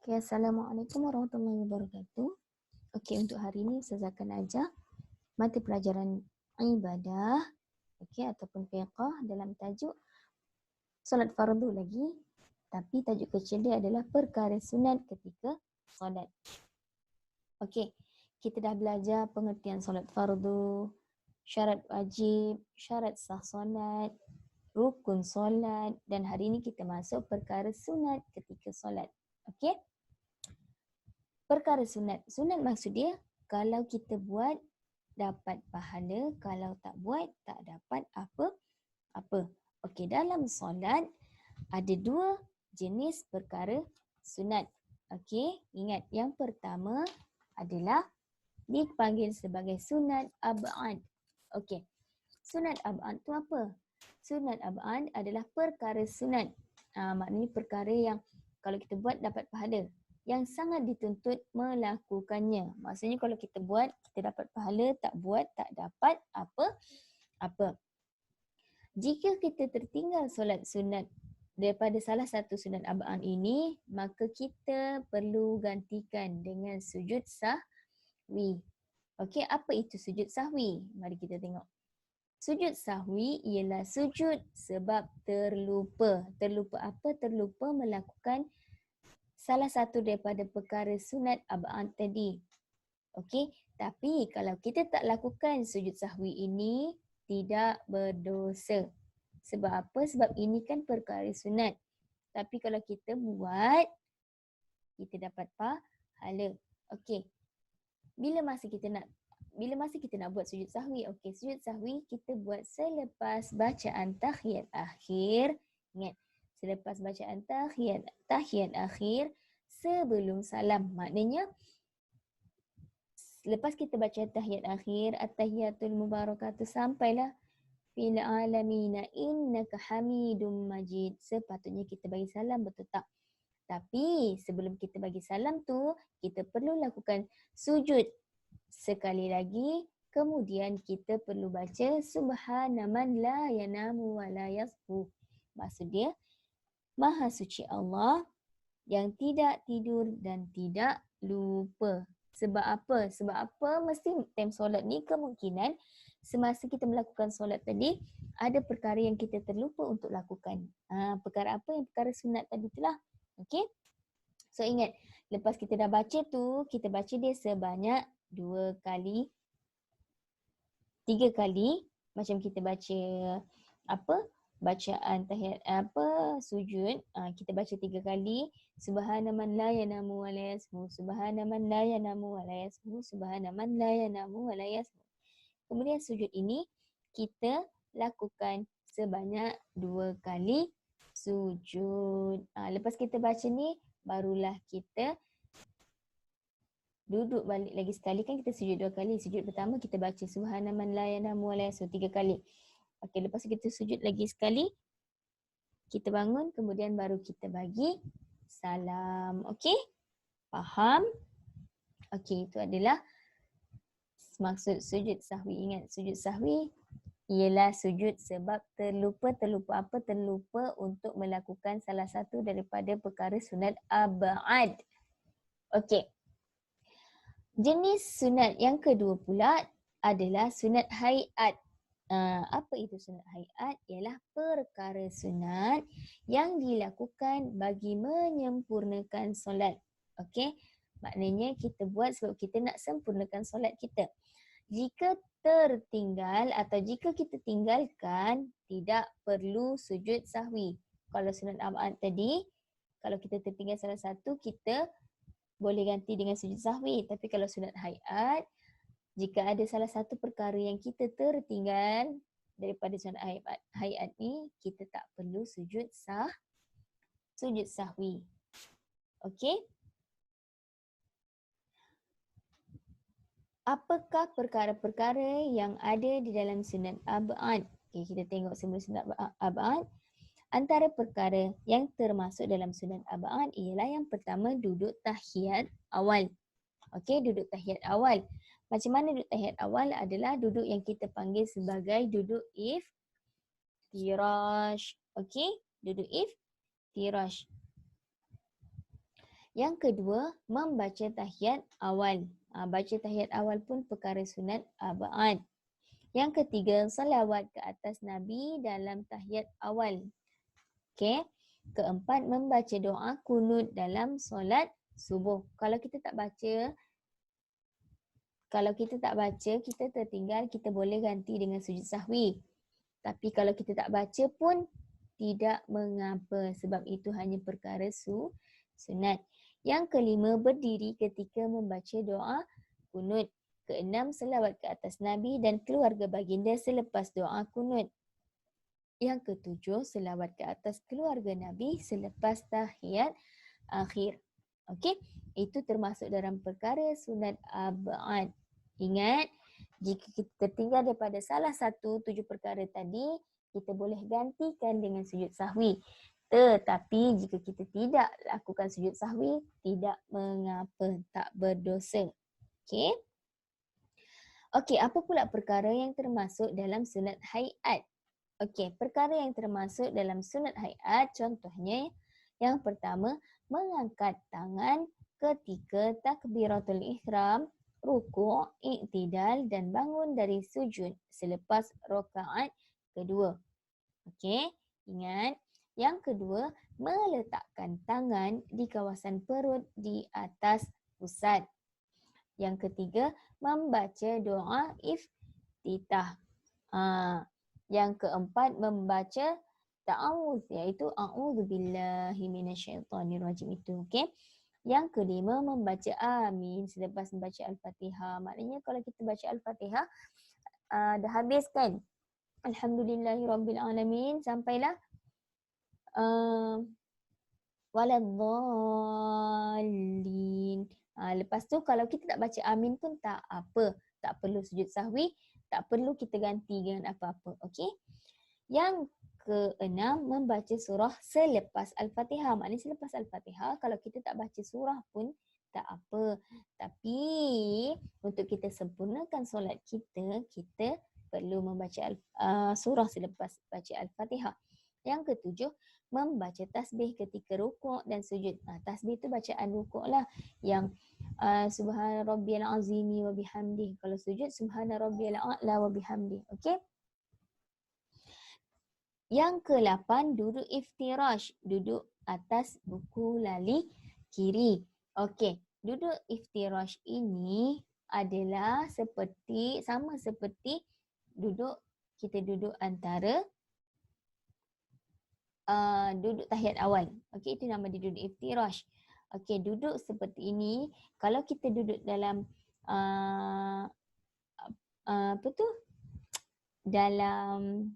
Okay, Assalamualaikum warahmatullahi wabarakatuh. Okey, untuk hari ini saya akan ajar mata pelajaran ibadah ataupun fiqh dalam tajuk solat fardu lagi, tapi tajuk kecil dia adalah perkara sunat ketika solat. Okey, kita dah belajar pengertian solat fardu, syarat wajib, syarat sah solat, rukun solat, dan hari ini kita masuk perkara sunat ketika solat. Okey? Perkara sunat. Sunat maksud dia kalau kita buat dapat pahala, kalau tak buat tak dapat apa-apa. Okey, dalam solat ada dua jenis perkara sunat. Okey, ingat yang pertama adalah dipanggil sebagai sunat ab'ad. Okey, sunat ab'ad tu apa? Sunat ab'ad adalah perkara sunat. Maknanya perkara yang kalau kita buat dapat pahala, yang sangat dituntut melakukannya. Maksudnya kalau kita buat, kita dapat pahala, tak buat, tak dapat apa. Jika kita tertinggal solat sunat daripada salah satu sunat ab'ad ini, maka kita perlu gantikan dengan sujud sahwi. Okey, apa itu sujud sahwi? Mari kita tengok. Sujud sahwi ialah sujud sebab terlupa. Terlupa apa? Terlupa melakukan salah satu daripada perkara sunat ab'ad tadi. Okey, tapi kalau kita tak lakukan sujud sahwi ini, tidak berdosa. Sebab apa? Sebab ini kan perkara sunat. Tapi kalau kita buat, kita dapat pahala. Okey. Bila masa kita nak buat sujud sahwi? Okey, sujud sahwi kita buat selepas bacaan tahiyat akhir. Ingat, selepas bacaan tahiyat akhir sebelum salam. Maknanya lepas kita baca tahiyat akhir, at-tahiyatul mubarakatuh sampailah fil alamina innaka hamidum majid. Sepatutnya kita bagi salam, betul tak? Tapi sebelum kita bagi salam tu, kita perlu lakukan sujud sekali lagi. Kemudian kita perlu baca subhana man la yanamu wa la yasbu. Maksud dia, Maha suci Allah yang tidak tidur dan tidak lupa. Sebab apa? Sebab apa? Mesti time solat ni kemungkinan semasa kita melakukan solat tadi, ada perkara yang kita terlupa untuk lakukan. Perkara apa? Yang perkara sunat tadi itulah. Okey? So ingat, lepas kita dah baca tu, kita baca dia sebanyak 2 kali, 3 kali. Macam kita baca bacaan tahiyat sujud, kita baca 3 kali. Subhana man la yanamu wa la yasmu, subhana man la yanamu wa la yasmu, subhana man la yanamu wa la yasmu. Kemudian sujud ini kita lakukan sebanyak 2 kali sujud. Lepas kita baca ni, barulah kita duduk balik lagi sekali. Kan kita sujud 2 kali. Sujud pertama kita baca subhana man la yanamu wa la yasmu 3 kali. Okey, lepas kita sujud lagi sekali, kita bangun, kemudian baru kita bagi salam. Okey? Faham? Okey, itu adalah maksud sujud sahwi. Ingat, sujud sahwi ialah sujud sebab terlupa. Terlupa apa? Terlupa untuk melakukan salah satu daripada perkara sunat ab'ad. Okey. Jenis sunat yang kedua pula adalah sunat hayat. Apa itu sunat hayat? Ialah perkara sunat yang dilakukan bagi menyempurnakan solat. Okey? Maknanya kita buat sebab kita nak sempurnakan solat kita. Jika tertinggal atau jika kita tinggalkan, tidak perlu sujud sahwi. Kalau sunat ab'ad tadi, kalau kita tertinggal salah satu, kita boleh ganti dengan sujud sahwi. Tapi kalau sunat hayat, jika ada salah satu perkara yang kita tertinggal daripada sunat hayat ni, kita tak perlu sujud sahwi. Okey? Apakah perkara-perkara yang ada di dalam sunat ab'ad? Okey, kita tengok semula sunat ab'ad. Antara perkara yang termasuk dalam sunat ab'ad ialah yang pertama duduk tahiyat awal. Okey, duduk tahiyat awal. Macam mana duduk tahiyat awal? Adalah duduk yang kita panggil sebagai duduk iftirash. Okey, duduk iftirash. Yang kedua, membaca tahiyat awal. Baca tahiyat awal pun perkara sunat abad. Yang ketiga, salawat ke atas Nabi dalam tahiyat awal. Okey. Keempat, membaca doa kunut dalam solat subuh. Kalau kita tak baca, kita tertinggal, kita boleh ganti dengan sujud sahwi. Tapi kalau kita tak baca pun tidak mengapa sebab itu hanya perkara sunat. Yang kelima, berdiri ketika membaca doa kunut. Keenam, selawat ke atas Nabi dan keluarga baginda selepas doa kunut. Yang ketujuh, selawat ke atas keluarga Nabi selepas tahiyat akhir. Okey, itu termasuk dalam perkara sunat abad. Ingat, jika kita tertinggal daripada salah satu 7 perkara tadi, kita boleh gantikan dengan sujud sahwi. Tetapi jika kita tidak lakukan sujud sahwi, tidak mengapa, tak berdosa. Okey. Okey, apa pula perkara yang termasuk dalam sunat hayat? Okey, perkara yang termasuk dalam sunat hayat contohnya yang pertama, mengangkat tangan ketika takbiratul ihram, rukuk, i'tidal dan bangun dari sujud selepas rakaat kedua. Okey, ingat. Yang kedua, meletakkan tangan di kawasan perut di atas pusat. Yang ketiga, membaca doa iftitah. Yang keempat, membaca ta'awudz iaitu a'udzubillahi minasyaitonirrajim itu. Okey. Yang kelima, membaca amin selepas membaca al-Fatihah. Maknanya kalau kita baca al-Fatihah dah habis kan? Alhamdulillahirabbil alamin sampailah waladdallin. Lepas tu kalau kita tak baca amin pun tak apa. Tak perlu sujud sahwi, tak perlu kita ganti dengan apa-apa. Okey. Yang keenam, membaca surah selepas Al-Fatihah. Maknanya selepas Al-Fatihah, kalau kita tak baca surah pun tak apa. Tapi untuk kita sempurnakan solat kita, kita perlu membaca surah selepas baca Al-Fatihah. Yang ketujuh, membaca tasbih ketika rukuk dan sujud. Tasbih itu bacaan rukuk lah. Yang subhana rabbiyal azimi wa bihamdih. Kalau sujud, subhana rabbiyal a'la wa bihamdih. Okey? Yang ke-8, duduk iftirash. Duduk atas buku lali kiri. Okey, duduk iftirash ini adalah sama seperti kita duduk antara duduk tahiyat awal. Okey, itu nama dia duduk iftirash. Okey, duduk seperti ini. Kalau kita duduk dalam dalam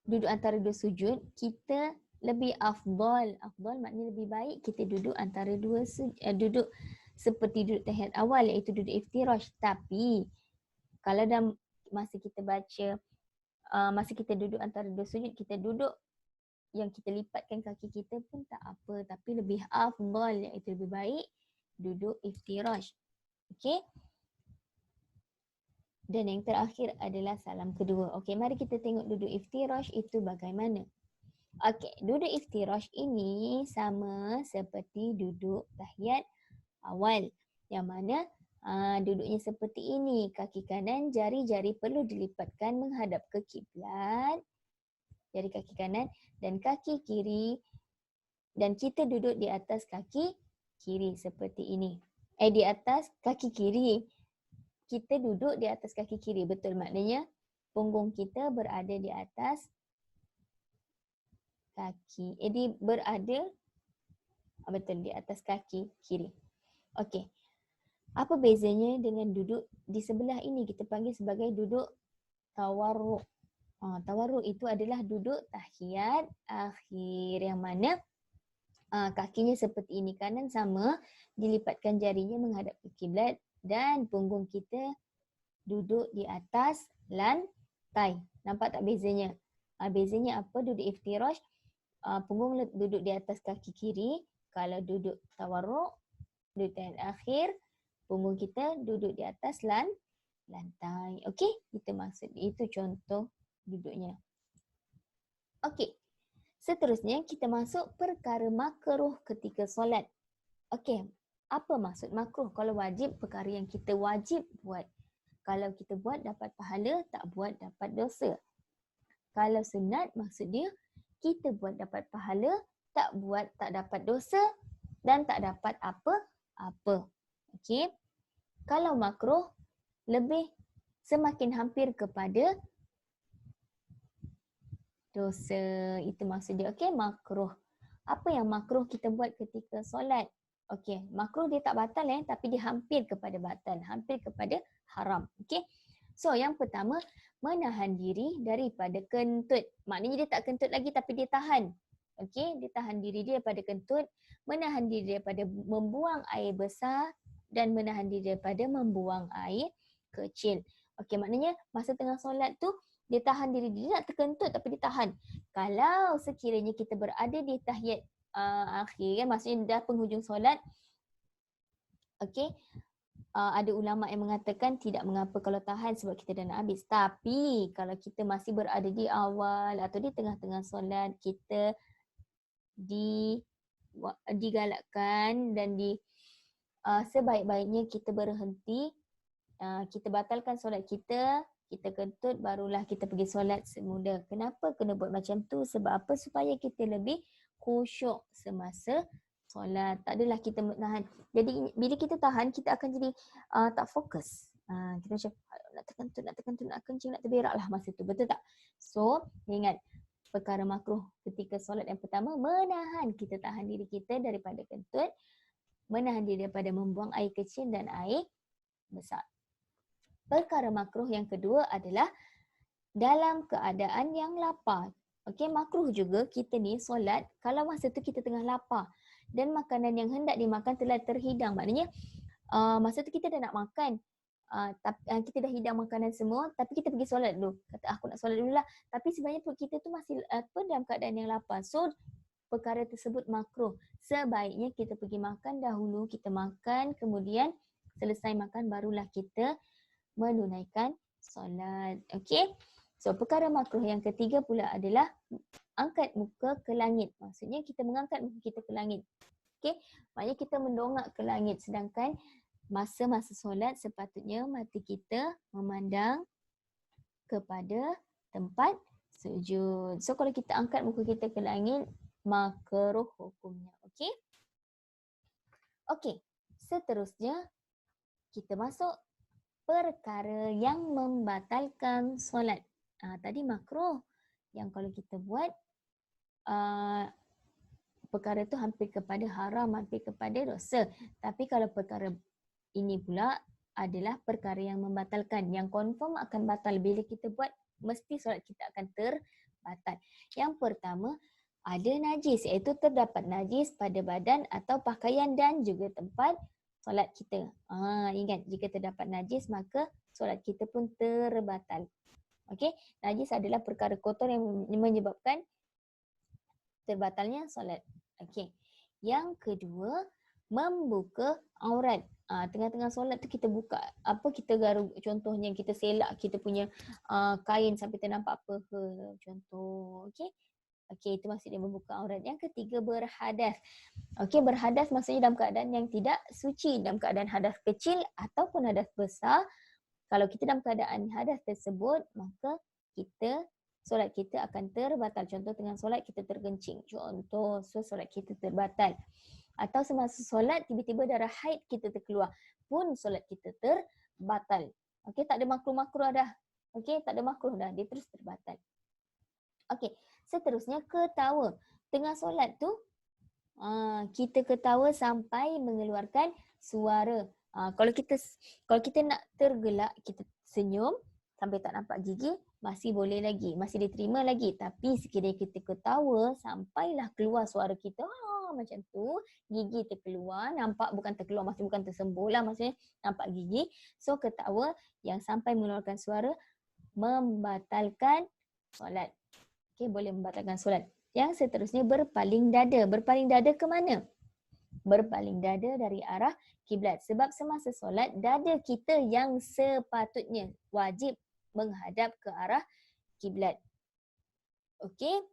duduk antara dua sujud, kita lebih afdal. Afdal maknanya lebih baik kita duduk antara dua duduk seperti duduk tahiyat awal iaitu duduk iftirash. Tapi kalau dalam masa kita baca masa kita duduk antara dua sujud, kita duduk yang kita lipatkan kaki kita pun tak apa, tapi lebih afdal iaitu lebih baik duduk iftirash. Okey? Dan yang terakhir adalah salam kedua. Okey, mari kita tengok duduk iftirash itu bagaimana. Okey, duduk iftirash ini sama seperti duduk tahiyat awal. Yang mana duduknya seperti ini. Kaki kanan, jari-jari perlu dilipatkan menghadap ke kiblat. Jari kaki kanan dan kaki kiri. Dan kita duduk di atas kaki kiri seperti ini. Di atas kaki kiri. Kita duduk di atas kaki kiri. Betul, maknanya punggung kita berada di atas kaki. Berada betul di atas kaki kiri. Okey. Apa bezanya dengan duduk di sebelah ini? Kita panggil sebagai duduk tawarruk. Tawarruk itu adalah duduk tahiyat akhir yang mana kakinya seperti ini, kanan sama, dilipatkan jarinya menghadap ke kiblat dan punggung kita duduk di atas lantai. Nampak tak bezanya? Bezanya apa? Duduk iftirash, punggung duduk di atas kaki kiri. Kalau duduk tawarruk, duduk tahiyat akhir, punggung kita duduk di atas lantai. Okey, itu maksud, itu contoh duduknya. Okey. Seterusnya kita masuk perkara makruh ketika solat. Okey, apa maksud makruh? Kalau wajib, perkara yang kita wajib buat. Kalau kita buat dapat pahala, tak buat dapat dosa. Kalau sunat, maksud dia kita buat dapat pahala, tak buat tak dapat dosa dan tak dapat apa-apa. Okey. Kalau makruh, lebih semakin hampir kepada dosa. Itu maksud dia. Okey, makruh. Apa yang makruh kita buat ketika solat? Okey, makruh dia tak batal tapi dia hampir kepada batal, hampir kepada haram. Okey. So, yang pertama, menahan diri daripada kentut. Maknanya dia tak kentut lagi tapi dia tahan. Okey, dia tahan diri dia daripada kentut, menahan diri daripada membuang air besar dan menahan diri daripada membuang air kecil. Okey, maknanya masa tengah solat tu dia tahan diri dia nak terkentut tapi dia tahan. Kalau sekiranya kita berada di tahiyat akhir kan, maksudnya dah penghujung solat, okey, ada ulama yang mengatakan tidak mengapa kalau tahan sebab kita dah nak habis. Tapi kalau kita masih berada di awal atau di tengah-tengah solat, kita digalakkan dan sebaik-baiknya kita berhenti, kita batalkan solat kita kentut, barulah kita pergi solat semula. Kenapa kena buat macam tu? Sebab apa? Supaya kita lebih khusyuk semasa solat. Tak adalah kita menahan. Jadi bila kita tahan, kita akan jadi tak fokus. Kita macam nak terkentut, nak kencing, nak terberak lah masa tu. Betul tak? So, ingat perkara makruh ketika solat yang pertama, menahan, kita tahan diri kita daripada kentut, menahan diri daripada membuang air kecil dan air besar. Perkara makruh yang kedua adalah dalam keadaan yang lapar. Okey, makruh juga kita ni solat kalau masa tu kita tengah lapar dan makanan yang hendak dimakan telah terhidang. Maknanya masa tu kita dah nak makan, kita dah hidang makanan semua tapi kita pergi solat dulu. Kata aku nak solat dululah. Tapi sebenarnya perut kita tu masih dalam keadaan yang lapar. So, perkara tersebut makruh. Sebaiknya kita pergi makan dahulu, kita makan, kemudian selesai makan barulah kita menunaikan solat. Okey. So, perkara makruh yang ketiga pula adalah angkat muka ke langit. Maksudnya kita mengangkat muka kita ke langit. Okey. Maknanya kita mendongak ke langit, sedangkan masa-masa solat sepatutnya mata kita memandang kepada tempat sujud. So, kalau kita angkat muka kita ke langit, makruh hukumnya. Okey. Okey. Seterusnya kita masuk perkara yang membatalkan solat. Tadi makruh yang kalau kita buat perkara tu hampir kepada haram, hampir kepada dosa. Tapi kalau perkara ini pula adalah perkara yang membatalkan, yang confirm akan batal. Bila kita buat, mesti solat kita akan terbatal. Yang pertama, ada najis, iaitu terdapat najis pada badan atau pakaian dan juga tempat solat kita. Ingat, jika terdapat najis maka solat kita pun terbatal. Okey, najis adalah perkara kotor yang menyebabkan terbatalnya solat. Okey. Yang kedua, membuka aurat. Tengah-tengah solat tu kita buka kita garuk, contohnya kita selak kita punya kain sampai ternampak apa ke, contoh. Okey. Okey, itu maksudnya membuka aurat. Yang ketiga, berhadas. Okey, berhadas maksudnya dalam keadaan yang tidak suci, dalam keadaan hadas kecil ataupun hadas besar. Kalau kita dalam keadaan hadas tersebut, maka solat kita akan terbatal. Contoh tengah solat kita terkencing. Contoh, so solat kita terbatal. Atau semasa solat tiba-tiba darah haid kita terkeluar, pun solat kita terbatal. Okey, tak ada makruh-makruh dah. Okey, tak ada makruh dah, dia terus terbatal. Okey, seterusnya ketawa. Tengah solat tu kita ketawa sampai mengeluarkan suara. Kalau kita nak tergelak, kita senyum sampai tak nampak gigi, masih boleh lagi, masih diterima lagi. Tapi sekiranya kita ketawa sampailah keluar suara kita, macam tu, gigi terkeluar, nampak bukan terkeluar, masih bukan tersembul lah, maksudnya nampak gigi. So ketawa yang sampai mengeluarkan suara membatalkan solat. Okey, boleh membatalkan solat. Yang seterusnya, berpaling dada. Berpaling dada ke mana? Berpaling dada dari arah kiblat. Sebab semasa solat, dada kita yang sepatutnya wajib menghadap ke arah kiblat. Okey,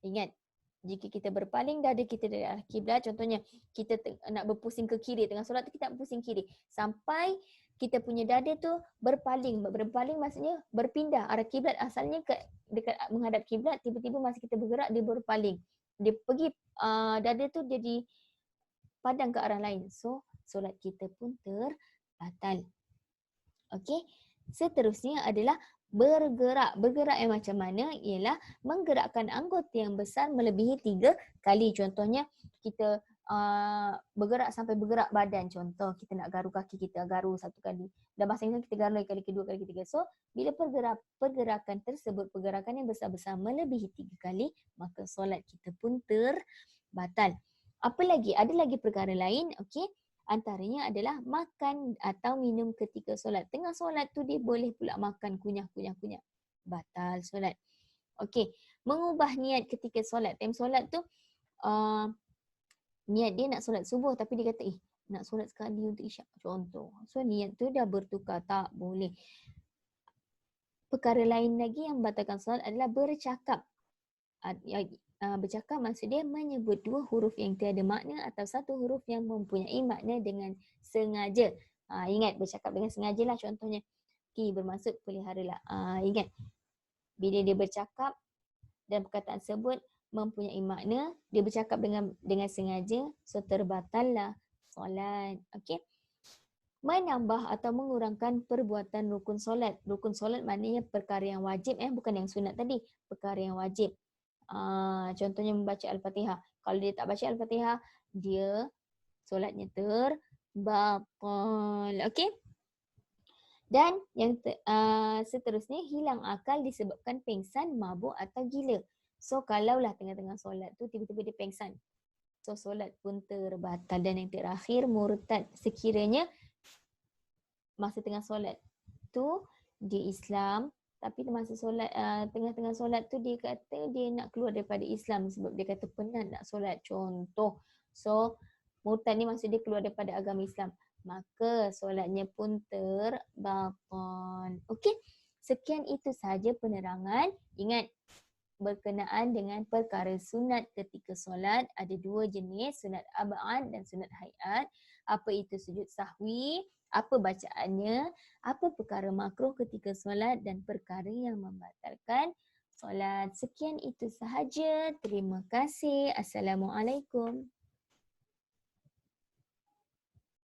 ingat. Jika kita berpaling dada kita dari arah kiblat, contohnya kita nak berpusing ke kiri, tengah solat tu kita nak berpusing kiri. Sampai kita punya dada tu berpaling. Berpaling maksudnya berpindah arah kiblat, asalnya dekat menghadap kiblat, tiba-tiba masa kita bergerak dia berpaling. Dia pergi dada tu jadi padang ke arah lain. So solat kita pun terbatal. Okey. Seterusnya adalah bergerak. Bergerak yang macam mana? Ialah menggerakkan anggota yang besar melebihi 3 kali. Contohnya kita bergerak sampai bergerak badan. Contoh kita nak garu kaki, kita garu 1 kali. Dan masa yang kita garu lagi kali kedua, kali ketiga. So bila pergerakan tersebut, pergerakan yang besar-besar melebihi 3 kali, maka solat kita pun terbatal. Apa lagi? Ada lagi perkara lain. Okey. Antaranya adalah makan atau minum ketika solat. Tengah solat tu dia boleh pula makan kunyah. Batal solat. Okey, mengubah niat ketika solat. Time solat tu niat dia nak solat subuh tapi dia kata nak solat sekali untuk isyak contoh. So niat tu dah bertukar, tak boleh. Perkara lain lagi yang membatalkan solat adalah bercakap. Bercakap maksud dia menyebut 2 huruf yang tiada makna atau 1 huruf yang mempunyai makna dengan sengaja. Ingat bercakap dengan sengaja lah, contohnya ki bermaksud peliharalah. Ingat bila dia bercakap dan perkataan tersebut mempunyai makna, dia bercakap dengan sengaja, so terbatallah solat. Okey. Menambah atau mengurangkan perbuatan rukun solat. Rukun solat maknanya perkara yang wajib, bukan yang sunat tadi, perkara yang wajib. Contohnya membaca Al-Fatihah. Kalau dia tak baca Al-Fatihah, dia solatnya terbatal. Okey? Dan yang seterusnya, hilang akal disebabkan pengsan, mabuk atau gila. So kalaulah tengah-tengah solat tu tiba-tiba dia pengsan, so solat pun terbatal. Dan yang terakhir, murtad. Sekiranya masa tengah solat tu dia Islam, tapi masa solat tengah-tengah solat tu dia kata dia nak keluar daripada Islam sebab dia kata penat nak solat contoh. So murtad ni maksud dia keluar daripada agama Islam, maka solatnya pun terbatal. Okey, sekian itu sahaja penerangan. Ingat, berkenaan dengan perkara sunat ketika solat, ada 2 jenis, sunat ab'ad dan sunat hayat. Apa itu sujud sahwi, apa bacaannya, apa perkara makruh ketika solat dan perkara yang membatalkan solat. Sekian itu sahaja. Terima kasih. Assalamualaikum.